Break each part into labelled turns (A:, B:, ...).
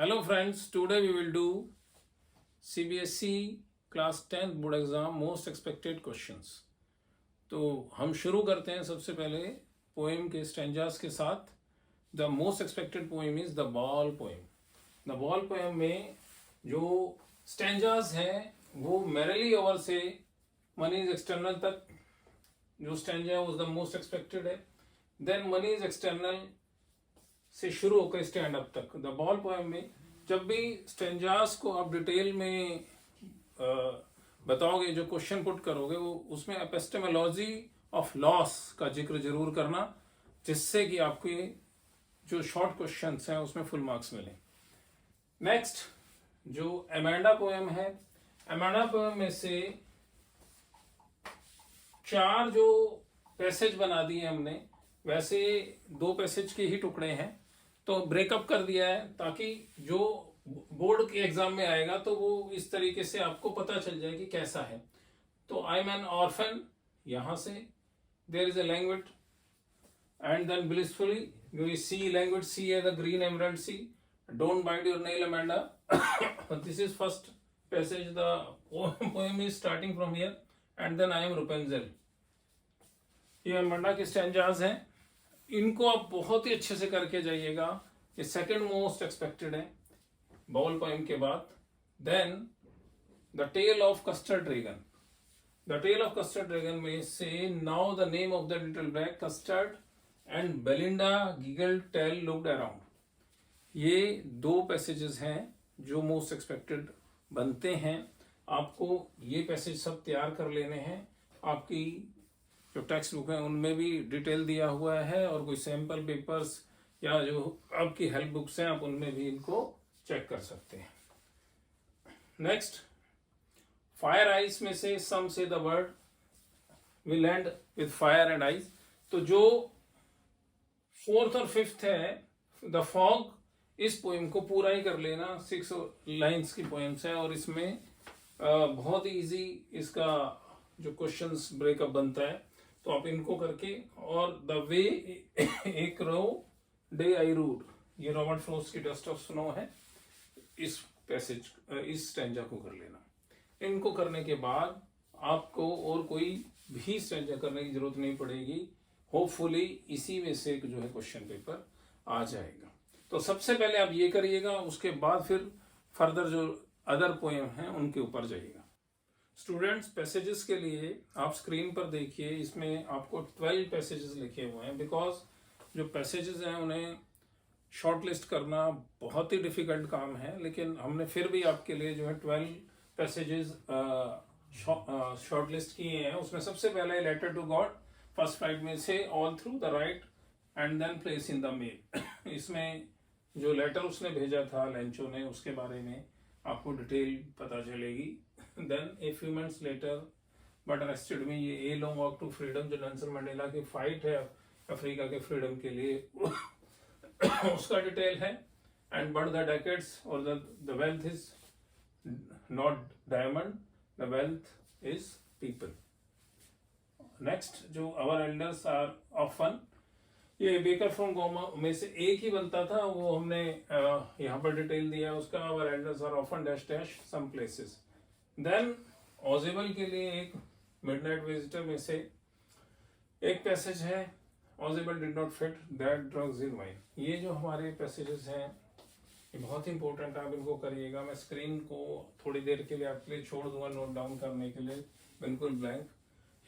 A: Hello friends, today we will do CBSE class 10th board exam most expected questions. तो हम शुरू करते हैं सबसे पहले पोएम के स्टैंजास के साथ। The most expected poem is the ball poem. The ball poem में जो स्टैंजास हैं वो मैरिली ओवर से मनी इज एक्सटर्नल तक जो स्टैंजा है वो द मोस्ट एक्सपेक्टेड है। देन मनी इज एक्सटर्नल से शुरू होकर स्टैंड अप तक। द बॉल पोएम में जब भी स्टेंजास को आप डिटेल में बताओगे, जो क्वेश्चन पुट करोगे, वो उसमें एपिस्टेमोलॉजी ऑफ लॉस का जिक्र जरूर करना, जिससे कि आपके जो शॉर्ट क्वेश्चंस हैं उसमें फुल मार्क्स मिले। नेक्स्ट जो एमेंडा पोएम है, एमेंडा पोएम में से 4 जो पैसेज बना दिए हमने, वैसे 2 पैसेज के ही टुकड़े हैं, तो ब्रेकअप कर दिया है ताकि जो बोर्ड के एग्जाम में आएगा तो वो इस तरीके से आपको पता चल जाए कि कैसा है। तो आई एम एन ऑर्फन, यहां से there is a language and then blissfully you see language sea है the green emerald sea, don't bite your nail Amanda. This is first passage, the poem is starting from here and then I am Rapunzel. ये Amanda के stanzas हैं, इनको आप बहुत ही अच्छे से करके जाइएगा। ये सेकंड मोस्ट एक्सपेक्टेड है बॉल पोएम के बाद। Then the tale of custard dragon. The tale of custard dragon में से now the name of the little black custard and Belinda giggle tail looked around. ये 2 पैसेजेस हैं जो most expected बनते हैं। आपको ये पैसेज सब तैयार कर लेने हैं। आपकी जो टेक्स्ट बुक है उनमें भी डिटेल दिया हुआ है, और कोई सैंपल पेपर्स या जो आपकी हेल्प बुक्स हैं आप उनमें भी इनको चेक कर सकते हैं। नेक्स्ट फायर आइज में से सम से the word will and with fire and eyes. तो जो 4th और 5th है द फॉग, इस पोएम को पूरा ही कर लेना। 6 लाइन्स की पोएम्स है और इसमें बहुत ही इजी इसका जो क्वेश्चंस ब्रेकअप बनता है, तो आप इनको करके, और द वे एक रो डे आई रूड, ये रॉबर्ट फ्रॉस्ट की डस्ट ऑफ स्नो है, इस पैसेज इस स्टैंजा को कर लेना। इनको करने के बाद आपको और कोई भी स्टैंजा करने की जरूरत नहीं पड़ेगी। होपफुली इसी में से जो है क्वेश्चन पेपर आ जाएगा। तो सबसे पहले आप ये करिएगा, उसके बाद फिर फर्दर जो अदर पोएम हैं उनके ऊपर जाइएगा। स्टूडेंट्स, पैसेजेस के लिए आप स्क्रीन पर देखिए, इसमें आपको 12 पैसेजेस लिखे हुए हैं, बिकॉज जो पैसेजेस हैं उन्हें शॉर्टलिस्ट करना बहुत ही डिफिकल्ट काम है, लेकिन हमने फिर भी आपके लिए जो है 12 पैसेजेस शॉर्टलिस्ट किए हैं। उसमें सबसे पहले लेटर टू गॉड, फर्स्ट 5 में से all through the write and then place in the mail. इसमें जो लेटर उसने भेजा था लेंचो ने, उसके बारे में आपको डिटेल पता चलेगी। Then a few months later but arrested me, ये a long walk to freedom, जो नेल्सन मंडेला की फाइट है अफ्रीका के फ्रीडम के लिए उसका डिटेल है। एंड बट द डेकेड्स और the wealth is not diamond, the wealth is people. Next जो आवर एल्डर्स आर ऑफन, ये बेकर फ्रॉम गोमा में से एक ही बनता था, वो हमने यहाँ पर डिटेल दिया है उसका। Our elders are often dash dash some places. Then ऑजिबल के लिए एक मिडनाइट विजिटर में से एक पैसेज है, ऑजिबल did not fit that drugs in wine. ये जो हमारे पैसेजेस हैं ये बहुत इंपॉर्टेंट, आप इनको करिएगा। मैं स्क्रीन को थोड़ी देर के लिए आपके लिए छोड़ दूंगा नोट डाउन करने के लिए, बिल्कुल ब्लैंक।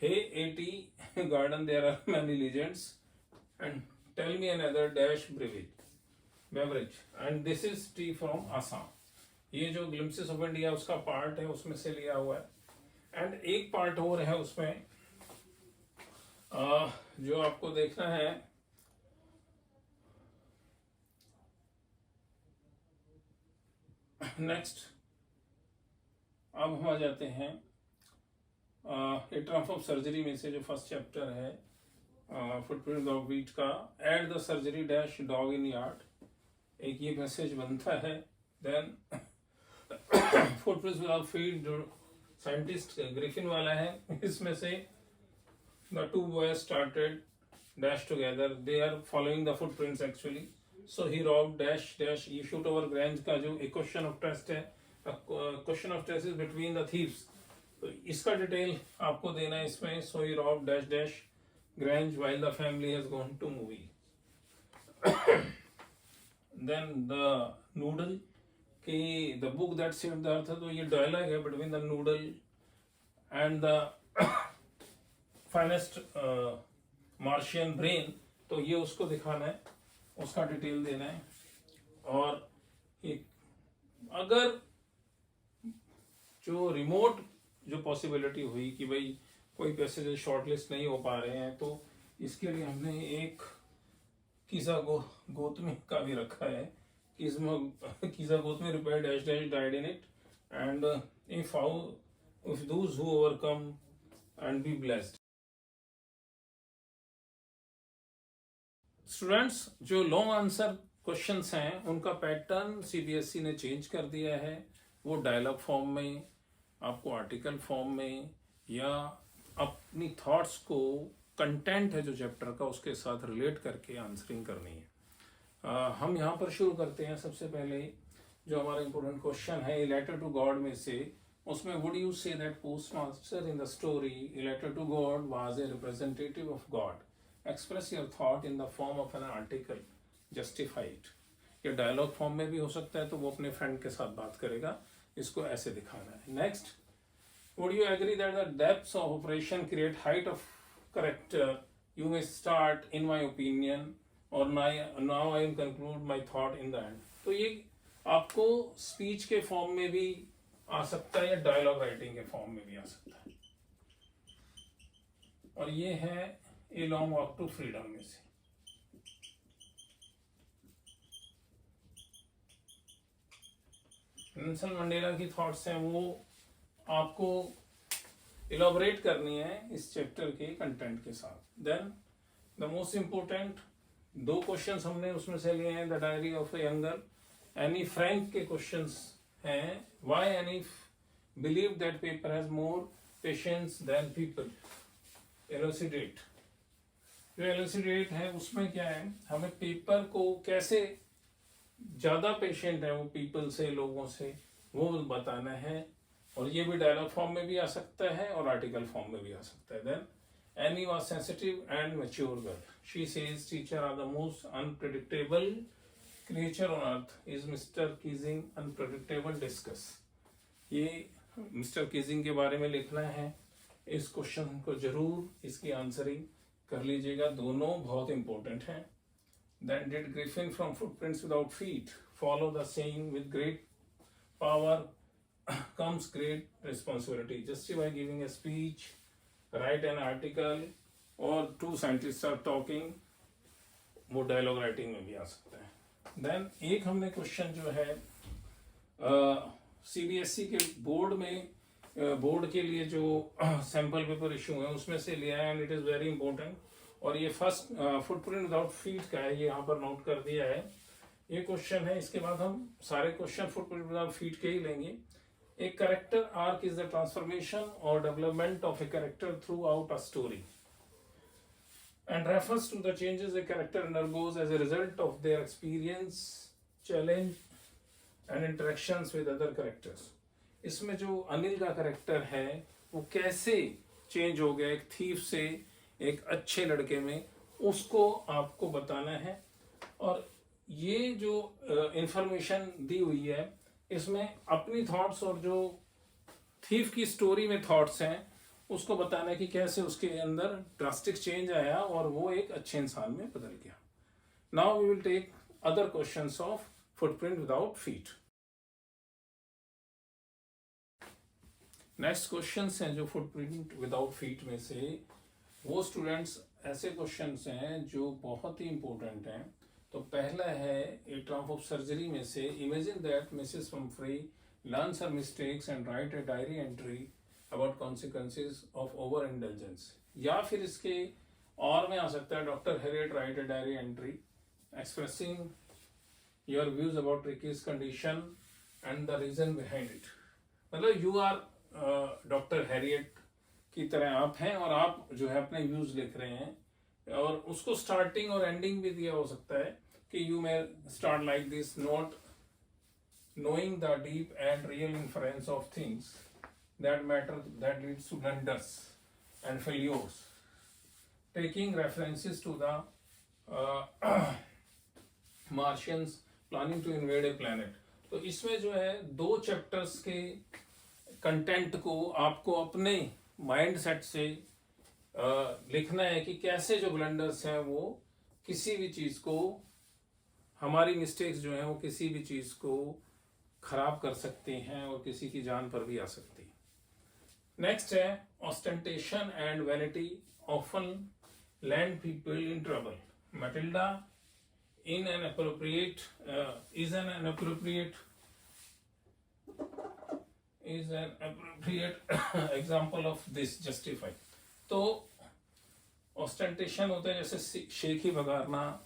A: हे a tea garden there are many legends and tell me another dash beverage and this is tea from Assam. ये जो ग्लिम्पसेस ऑफ इंडिया उसका पार्ट है, उसमें से लिया हुआ है। एंड एक पार्ट और है उसमें जो आपको देखना है, नेक्स्ट अब हम आ जाते हैं ए ट्रम्प ऑफ सर्जरी में से जो फर्स्ट चैप्टर है फुटप्रिंट ऑफ व्हीट का। At the surgery dash dog in yard, एक ये मैसेज बनता है। देन फुटप्रिंट्स विदाउट फीट जो साइंटिस्ट ग्रिफिन वाला है, इसमें से the 2 boys started dash together, they are following the footprints actually, so he rob dash dash, ये शूट ओवर ग्रैंज का जो एक क्वेश्चन ऑफ टेस्ट है, question of taste is between the thieves, तो इसका डिटेल आपको देना है इसमें। So he rob dash dash Grange while the family has gone to movie. Then the noodle कि the book that saved the earth, तो ये डायलॉग है between the noodle and the finest Martian brain, तो ये उसको दिखाना है, उसका डिटेल देना है। और एक अगर जो रिमोट जो पॉसिबिलिटी हुई कि भाई कोई पैसेज शॉर्टलिस्ट नहीं हो पा रहे हैं, तो इसके लिए हमने एक कीसा गोतमी का भी रखा है। Kisa Gotami repair dash dash died in it and if those who overcome and be blessed. Students, जो लॉन्ग आंसर क्वेश्चंस हैं उनका पैटर्न सीबीएसई ने चेंज कर दिया है। वो डायलॉग फॉर्म में, आपको आर्टिकल फॉर्म में, या अपनी थॉट्स को कंटेंट है जो चैप्टर का उसके साथ रिलेट करके आंसरिंग करनी है। हम यहाँ पर शुरू करते हैं। सबसे पहले जो हमारा इंपॉर्टेंट क्वेश्चन है, ए लेटर टू गॉड में से, उसमें would you say that post master in the story a letter to God was a representative of God, express your thought in the form of an article, justified. ये dialogue form में भी हो सकता है, तो वो अपने फ्रेंड के साथ बात करेगा, इसको ऐसे दिखाना है। Next, would you agree that the depths of operation create height of character, you may start in my opinion और now I am conclude my thought in the end. तो ये आपको स्पीच के फॉर्म में भी आ सकता है या डायलॉग राइटिंग के फॉर्म में भी आ सकता है। और ये है a long walk to freedom में से। नेल्सन मंडेला की थॉट्स हैं, वो आपको इलाबोरेट करनी है इस चैप्टर के कंटेंट के साथ। देन द मोस्ट इंपोर्टेंट दो क्वेश्चंस हमने उसमें से लिए हैं, the diary of a younger, Anne Frank के क्वेश्चंस हैं। Why Anne believe that paper has more patience than people, elucidate. जो एलुसिडेट है उसमें क्या है, हमें पेपर को कैसे ज्यादा पेशेंट है वो पीपल से, लोगों से, वो बताना है। और ये भी डायलॉग फॉर्म में भी आ सकता है और आर्टिकल फॉर्म में भी आ सकता है। Then Anne was sensitive and mature girl, she says teacher are the most unpredictable creature on earth, is Mr Keesing unpredictable, discuss. ये मिस्टर कीजिंग के बारे में लिखना है। इस क्वेश्चन को जरूर इसकी आंसरिंग कर लीजिएगा, दोनों बहुत इंपॉर्टेंट हैं। Then did Griffin from Footprints Without Feet follow the saying, with great power comes great responsibility? Justify giving a speech, write an article, or two scientists are talking, वो dialogue writing में भी आ सकता है। Then एक हमने question जो है सीबीएसई के बोर्ड में, बोर्ड के लिए जो सैंपल पेपर इशू है उसमें से लिया है, and it is very important. और ये फर्स्ट फुटप्रिंट विदाउट फीट का है, ये यहाँ पर नोट कर दिया है। ये क्वेश्चन है, इसके बाद हम सारे क्वेश्चन फुटप्रिंट विदाउट फीट के ही लेंगे। एक character arc is the transformation और development of a character through a story and refers to the changes a character undergoes as a result of their experience, challenge and interactions with other characters. इसमें जो अनिल का character है वो कैसे change हो गया एक थीफ से एक अच्छे लड़के में, उसको आपको बताना है। और ये जो इंफॉर्मेशन दी हुई है इसमें अपनी थॉट्स और जो थीफ की स्टोरी में थॉट्स हैं उसको बताना है कि कैसे उसके अंदर ड्रास्टिक चेंज आया और वो एक अच्छे इंसान में बदल गया। Now we will take other questions of footprint without feet. Next questions हैं जो फुटप्रिंट विदाउट फीट में से, वो स्टूडेंट्स ऐसे क्वेश्चंस हैं जो बहुत ही इंपॉर्टेंट हैं। तो पहला है ए टर्म ऑफ सर्जरी में से, imagine that Mrs Humphrey learns her mistakes and write a diary entry about consequences of over indulgence. या फिर इसके और में आ सकता है, doctor Harriet write a diary entry expressing your views about Ricky's condition and the reason behind it. मतलब you are doctor Harriet की तरह आप हैं और आप जो है अपने व्यूज लिख रहे हैं, और उसको स्टार्टिंग और एंडिंग भी दिया हो सकता है कि you may start like this: not knowing the deep and real inference of things that matter, that leads to blunders and failures, taking references to the Martians planning to invade a planet. तो इसमें जो है 2 chapters के content को आपको अपने mind set से लिखना है कि कैसे जो ब्लंडर्स हैं वो किसी भी चीज को, हमारी मिस्टेक्स जो हैं वो किसी भी चीज को खराब कर सकते हैं और किसी की जान पर भी आ सकती है। नेक्स्ट है ostentation and vanity often land people in trouble. Matilda is an appropriate example of this justify। तो ऑस्टेंटेशन होता है जैसे शेखी बगारना,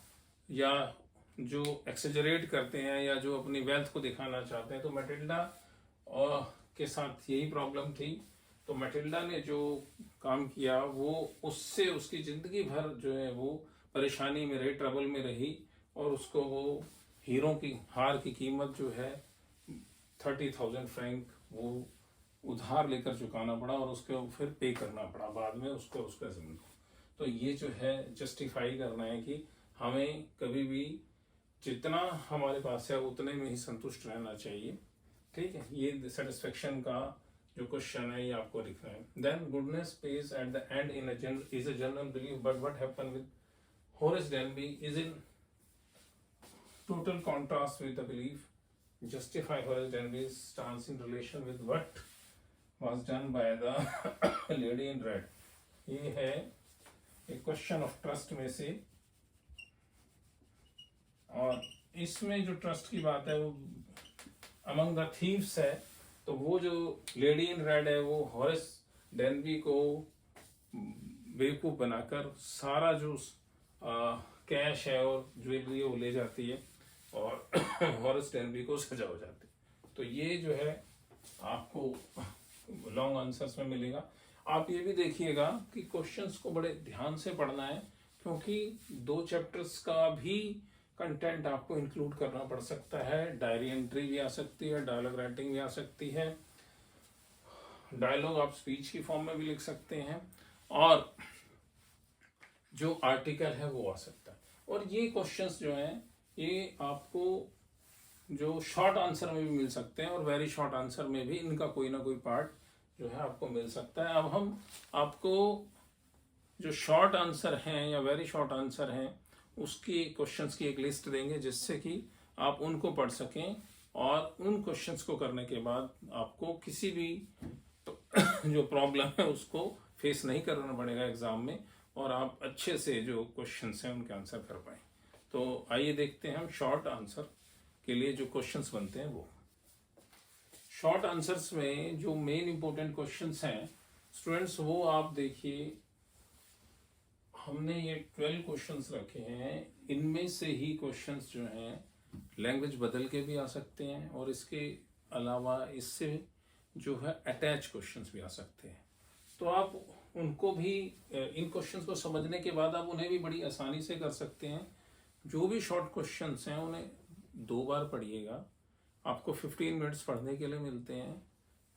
A: या जो एक्सेजरेट करते हैं या जो अपनी वेल्थ को दिखाना चाहते हैं। तो मैटिल्डा के साथ यही प्रॉब्लम थी। तो मैटिल्डा ने जो काम किया वो उससे उसकी जिंदगी भर जो है वो परेशानी में रही, ट्रबल में रही, और उसको वो हीरो की हार की कीमत जो है 30,000 फ्रैंक वो उधार लेकर चुकाना पड़ा और उसको फिर पे करना पड़ा बाद में उसको, उसका जमीन को। तो ये जो है जस्टिफाई करना है कि हमें कभी भी जितना हमारे पास है उतने में ही संतुष्ट रहना चाहिए। ठीक है, ये सेटिस्फेक्शन का जो क्वेश्चन है ये आपको लिखना है। Then goodness pays at the end in is a general belief, but what happen with Horace Danby is in total contrast with the belief. Justify Horace Denby's stance in relation with what was done by the lady in red। ये है एक question of trust में से, और इसमें जो trust की बात है वो अमंग द थीव्स है। तो वो जो लेडी इन रेड है वो हॉरेस डेनबी को बेवकूफ बनाकर सारा जो कैश है और ज्वेलरी है वो ले जाती है और हॉरेस डेनबी को सजा हो जाती है। तो ये जो है आपको लॉन्ग आंसर्स में मिलेगा। आप ये भी देखिएगा कि क्वेश्चंस को बड़े ध्यान से पढ़ना है, क्योंकि 2 चैप्टर्स का भी कंटेंट आपको इंक्लूड करना पड़ सकता है। डायरी एंट्री भी आ सकती है, डायलॉग राइटिंग भी आ सकती है, डायलॉग आप स्पीच की फॉर्म में भी लिख सकते हैं, और जो आर्टिकल है वो आ सकता है। और ये क्वेश्चंस जो हैं ये आपको जो शॉर्ट आंसर में भी मिल सकते हैं और वेरी शॉर्ट आंसर में भी इनका कोई ना कोई पार्ट जो है आपको मिल सकता है। अब हम आपको जो शॉर्ट आंसर हैं या वेरी शॉर्ट आंसर हैं उसकी क्वेश्चंस की एक लिस्ट देंगे, जिससे कि आप उनको पढ़ सकें और उन क्वेश्चंस को करने के बाद आपको किसी भी जो प्रॉब्लम है उसको फेस नहीं करना पड़ेगा एग्जाम में, और आप अच्छे से जो क्वेश्चंस हैं उनके आंसर कर पाएं। तो आइए देखते हैं हम शॉर्ट आंसर के लिए जो क्वेश्चंस बनते हैं वो। शॉर्ट आंसर्स में जो मेन इंपॉर्टेंट क्वेश्चंस हैं स्टूडेंट्स, वो आप देखिए, हमने ये 12 क्वेश्चंस रखे हैं। इनमें से ही क्वेश्चंस जो हैं लैंग्वेज बदल के भी आ सकते हैं, और इसके अलावा इससे जो है अटैच क्वेश्चंस भी आ सकते हैं। तो आप उनको भी, इन क्वेश्चंस को समझने के बाद आप उन्हें भी बड़ी आसानी से कर सकते हैं। जो भी शॉर्ट क्वेश्चंस हैं उन्हें 2 बार पढ़िएगा, आपको 15 मिनट्स पढ़ने के लिए मिलते हैं।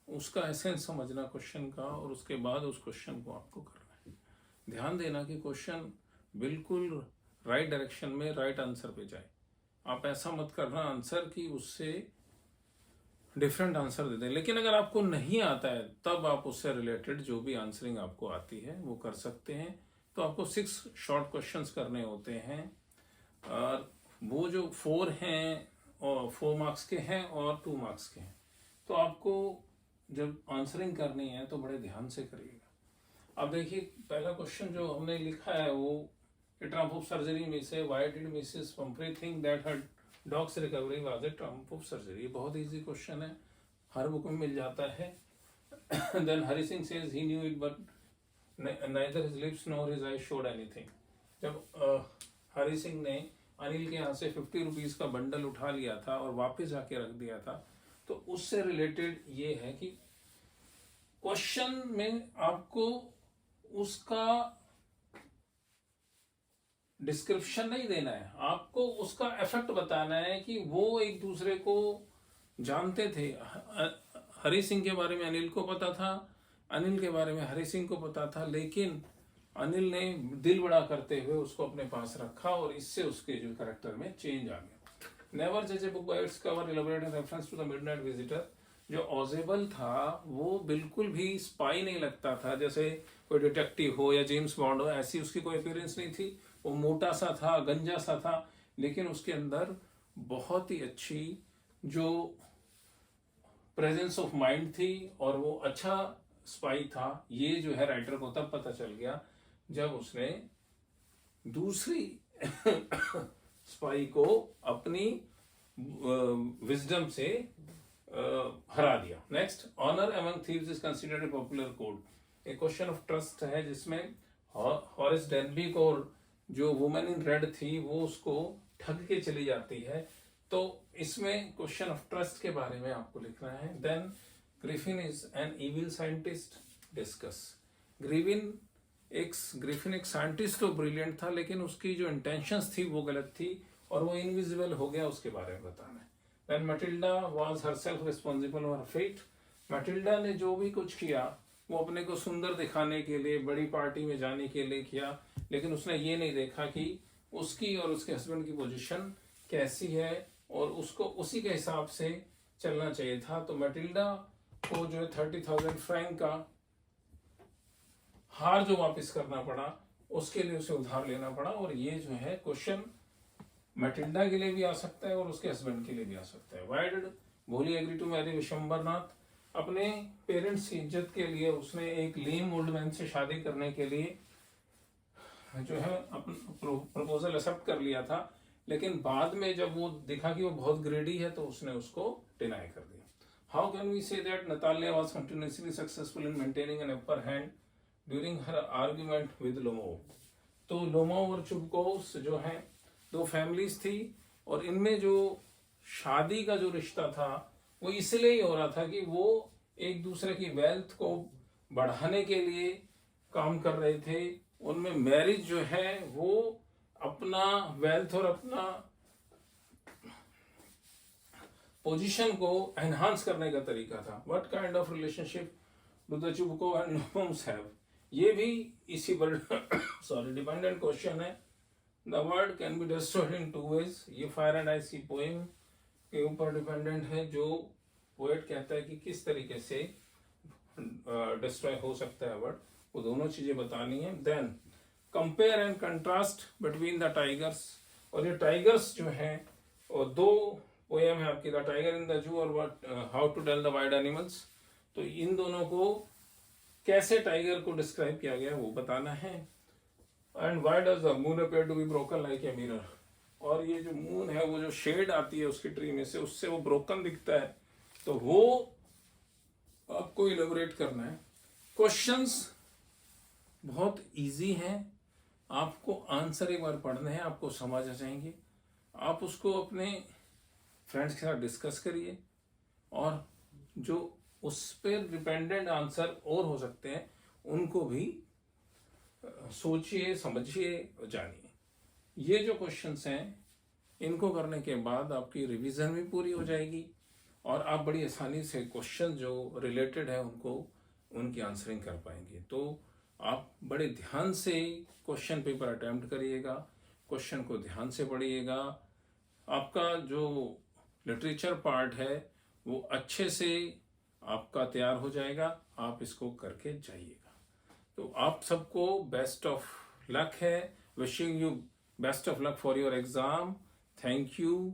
A: उसका एसेंस समझना क्वेश्चन का, और उसके बाद उस क्वेश्चन को आपको करना है। ध्यान देना कि क्वेश्चन बिल्कुल राइट डायरेक्शन में राइट आंसर पे जाए। आप ऐसा मत करना आंसर कि उससे डिफरेंट आंसर दे दें। लेकिन अगर आपको नहीं आता है तब आप उससे रिलेटेड जो भी आंसरिंग आपको आती है वो कर सकते हैं। तो आपको 6 शॉर्ट क्वेश्चंस करने होते हैं, और वो जो 4 हैं और 4 मार्क्स के हैं और 2 मार्क्स के हैं। तो आपको जब आंसरिंग करनी है तो बड़े ध्यान से करिएगा। अब देखिए पहला क्वेश्चन जो हमने लिखा है वो ट्रम्प ऑफ सर्जरी में से, why did Mrs Pumphrey think that her dog's recovery was a triumph of surgery. बहुत इजी क्वेश्चन है, हर बुक में मिल जाता है। Then Hari Singh says he knew it but neither his lips nor his eyes showed anything। जब हरि सिंह ने अनिल के यहाँ से 50 रुपीज का बंडल उठा लिया था और वापस जाके रख दिया था, तो उससे रिलेटेड ये है कि क्वेश्चन में आपको उसका डिस्क्रिप्शन नहीं देना है, आपको उसका इफेक्ट बताना है कि वो एक दूसरे को जानते थे। हरि सिंह के बारे में अनिल को पता था, अनिल के बारे में हरि सिंह को पता था, लेकिन अनिल ने दिल बड़ा करते हुए उसको अपने पास रखा और इससे उसके जो कैरेक्टर में चेंज आ गया। नेवर जज a book by its cover, elaborate in reference to the midnight visitor. जो ऑजेबल था वो बिल्कुल भी स्पाई नहीं लगता था, जैसे कोई डिटेक्टिव हो या जेम्स बॉन्ड हो, ऐसी उसकी कोई अपीयरेंस नहीं थी। वो मोटा सा था, गंजा सा था, लेकिन उसके अंदर बहुत ही अच्छी जो प्रेजेंस ऑफ माइंड थी और वो अच्छा स्पाई था। ये जो है राइटर को तब पता चल गया जब उसने दूसरी स्पाई को अपनी विजडम से हरा दिया। Next, honour among thieves is considered a popular code. एक क्वेश्चन ऑफ ट्रस्ट है जिसमें हॉरिस डेनबी को जो वुमेन इन रेड थी वो उसको ठग के चली जाती है, तो इसमें क्वेश्चन ऑफ ट्रस्ट के बारे में आपको लिखना है। Then Griffin is an evil scientist, discuss. Griffin एक साइंटिस्ट तो ब्रिलियंट था, लेकिन उसकी जो इंटेंशंस थी वो गलत थी और वो इनविजिबल हो गया, उसके बारे में बताना है। Then Matilda was herself responsible for fate. Matilda ने जो भी कुछ किया वो अपने को सुंदर दिखाने के लिए, बड़ी पार्टी में जाने के लिए किया, लेकिन उसने ये नहीं देखा कि उसकी और उसके हस्बैंड की पोजीशन कैसी है और उसको उसी के हिसाब से चलना चाहिए था। तो मैटिल्डा को जो है 30,000 फ्रैंक का हार जो वापस करना पड़ा, उसके लिए उसे उधार लेना पड़ा। और ये जो है क्वेश्चन मैटिल्डा के लिए भी आ सकता है और उसके हस्बैंड के लिए भी आ सकता है। व्हाई डिड भोली एग्री टू मैरी विशंबरनाथ? अपने पेरेंट्स की इज्जत के लिए उसने एक लेम ओल्ड मैन से शादी करने के लिए जो है प्रपोजल एक्सेप्ट कर लिया था, लेकिन बाद में जब वो देखा कि वो बहुत ग्रेडी है तो उसने उसको डिनाई कर दिया। How can we say that Natalya was continuously successful in maintaining an upper hand during her argument with Lomov? तो लोमोव और चुबकोव जो है दो फैमिलीज थी और इनमें जो शादी का जो रिश्ता था वो इसलिए ही हो रहा था कि वो एक दूसरे की वेल्थ को बढ़ाने के लिए काम कर रहे थे। उनमें मैरिज जो है वो अपना वेल्थ और अपना पोजीशन को एनहांस करने का तरीका था। What kind of relationship do the Chubukov and Lomovs have? ये भी इसी पर डिपेंडेंट क्वेश्चन है। The world can be destroyed in two ways. ये फायर एंड आइस की पोएम के ऊपर डिपेंडेंट है, जो पोएट कहता है कि किस तरीके से डिस्ट्रॉय हो सकता है वर्ड, वो दोनों चीजें बतानी है। Then compare and contrast between the tigers. और ये टाइगर्स जो है और दो पोएम है आपकी, the tiger in the zoo और what how to tell the wild animals. तो इन दोनों को कैसे टाइगर को डिस्क्राइब किया गया वो बताना है। And why does the moon appear to be broken like a mirror? और ये जो मून है वो जो शेड आती है उसकी ट्री में से, उससे वो ब्रोकन दिखता है, तो वो आपको इलेबोरेट करना है। क्वेश्चंस बहुत इजी हैं, आपको आंसर एक बार पढ़ने हैं, आपको समझ आ जाएंगे। आप उसको अपने फ्रेंड्स के साथ डिस्कस करिए और जो उस पर डिपेंडेंट आंसर और हो सकते हैं उनको भी सोचिए, समझिए और जानिए। ये जो क्वेश्चंस हैं इनको करने के बाद आपकी रिवीजन भी पूरी हो जाएगी और आप बड़ी आसानी से क्वेश्चन जो रिलेटेड है उनकी आंसरिंग कर पाएंगे। तो आप बड़े ध्यान से क्वेश्चन पेपर अटेम्प्ट करिएगा, क्वेश्चन को ध्यान से पढ़िएगा। आपका जो लिटरेचर पार्ट है वो अच्छे से आपका तैयार हो जाएगा, आप इसको करके जाइएगा। तो आप सबको बेस्ट ऑफ लक है। Wishing you best of luck for your exam. Thank you.